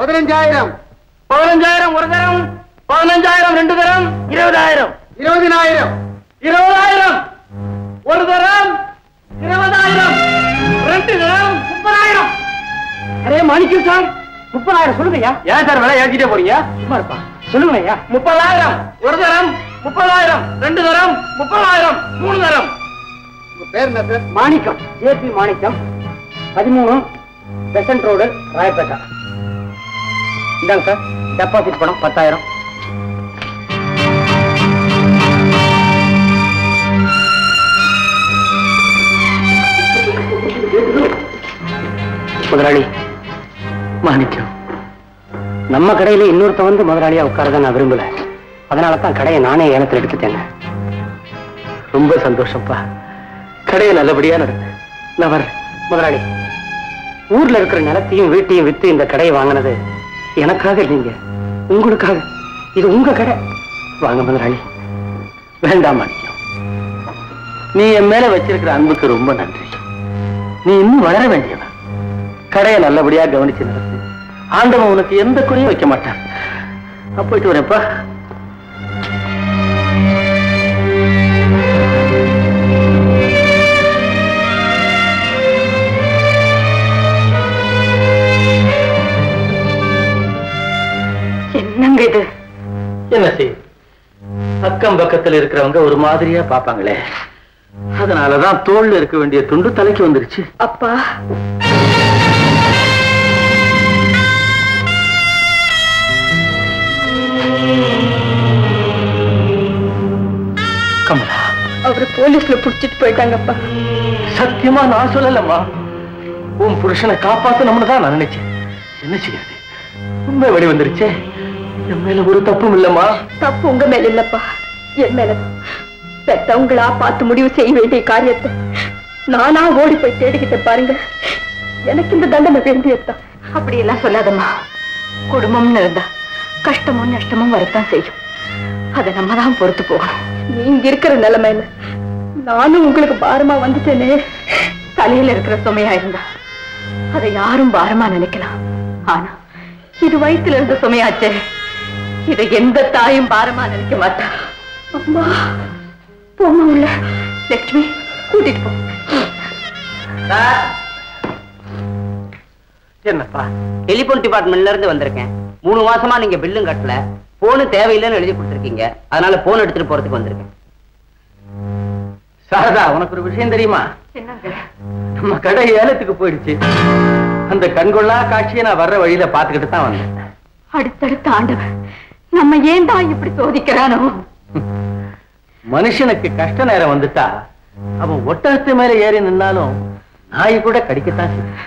15,000. 15,000 ஒரு தரம், 15,000 ரெண்டு தரம், 20,000. 20,000. 20,000 ஒரு தரம், 20,000 ரெண்டு தரம், 30,000. அரே மாணிக்கம் சார், 30,000 சொல்லுங்கய்யா. ஏன் சார் விலை ஏற்றிட்டே போறீங்க? சும்மா இருப்பா, சொல்லுங்க ஐயா. 30,000 ஒரு தரம், 30,000 ரெண்டு தரம், 30,000 மூணு தரம். உங்க பேர் என்ன சார்? மாணிக்கம், ஜேபி மாணிக்கம், 13 பெசன்ட் ரோடு, ராயப்பேட்டா. இந்தாங்க சார், டெபாசிட் பணம் 10,000. முதலாளி மாணிக்கம், நம்ம கடையில இன்னொருத்த வந்து முதலாளியா உட்காரதான் நான் விரும்பல. அதனாலதான் கடையை நானே ஏலத்தில் எடுத்துட்டேங்க. ரொம்ப சந்தோஷம்ப்பா. கடையை நல்லபடியா நடந்து நான் வர்றேன். முதலாளி, ஊர்ல இருக்கிற நிலத்தையும் வீட்டையும் வித்து இந்த கடையை வாங்கினது எனக்காக இல்லைங்க, உங்களுக்காக. இது உங்க கடை. வாங்க முதலாளி. வேண்டாம் மாணிக்கம், நீ என் மேல வச்சிருக்கிற அன்புக்கு ரொம்ப நன்றி. நீ இன்னும் வளர வேண்டியவன். கடையை நல்லபடியா கவனிச்சு நடத்து. ஆண்டவன் உனக்கு எந்த குறையும் வைக்க மாட்டான். நான் போயிட்டு வரேன்ப்பா. என்னங்க இது? என்ன செய், அக்கம் பக்கத்துல இருக்கிறவங்க ஒரு மாதிரியா பாப்பாங்களே, அதனாலதான் தோல்ல இருக்க வேண்டிய துண்டு தலைக்கு வந்துருச்சு. அப்பா, கமலா, அவரு போலீஸ்ல புடிச்சிட்டு போயிட்டாங்கப்பா. சத்தியமா நான் சொல்லலம்மா. உன் புருஷனை காப்பாத்தணும்னு தான் நான் நினைச்சேன். என்ன செய்யறது, உண்மை வெளி வந்துருச்சே. என் மேல ஒரு தப்பும் இல்லம்மா. தப்பு உங்க மேல இல்லப்பா, என் மேல. பெத்தவங்களா பார்த்து முடிவு செய்ய வேண்டிய காரியத்தை நானா ஓடி போய் தேடிக்கிட்ட பாருங்க. எனக்கு இந்த தண்டனை வேண்டியதுதான். அப்படி எல்லாம் சொல்லாதம்மா. குடும்பம்னு இருந்தா கஷ்டமும் நஷ்டமும் வரத்தான் செய்யும். அதை நம்ம தான் பொறுத்து போகணும். நீங்க இருக்கிற நிலைமையில நானும் உங்களுக்கு பாரமா வந்துட்டேனே. தலையில இருக்கிற சுமையா இருந்தா அதை யாரும் பாரமா நினைக்கலாம். ஆனா இது வயிற்றுல இருந்த சுமையாச்சே, இதை எந்த தாயும் பாரமா நினைக்க மாட்டா. அம்மா போமா உள்ள. லட்சுமி கூட்டிட்டு போ. என்னப்பா? டெலிபோன் டிபார்ட்மெண்ட்ல இருந்து வந்திருக்கேன். 3 மாசமா நீங்க பில்லும் கட்டல, போனு தேவையில்லைன்னு எழுதி கொடுத்துருக்கீங்க. அதனால போன் எடுத்துட்டு போறதுக்கு வந்திருக்கேன். சாரதா, உனக்கு ஒரு விஷயம் தெரியுமா? என்னங்க? நம்ம கடை ஏலத்துக்கு போயிடுச்சு. அந்த கண்கொள்ளா காட்சியை நான் வர்ற வழியில பாத்துக்கிட்டு தான் வந்தேன். அடுத்தடுத்த ஆண்டவன் நம்ம ஏன் தான் இப்படி சோதிக்கிறானோ? மனுஷனுக்கு கஷ்ட நேரம் வந்துட்டா அவன் ஒட்டகத்து மேல ஏறி நின்னாலும் நாய் கூட கடிக்கத்தான் செய்யும்.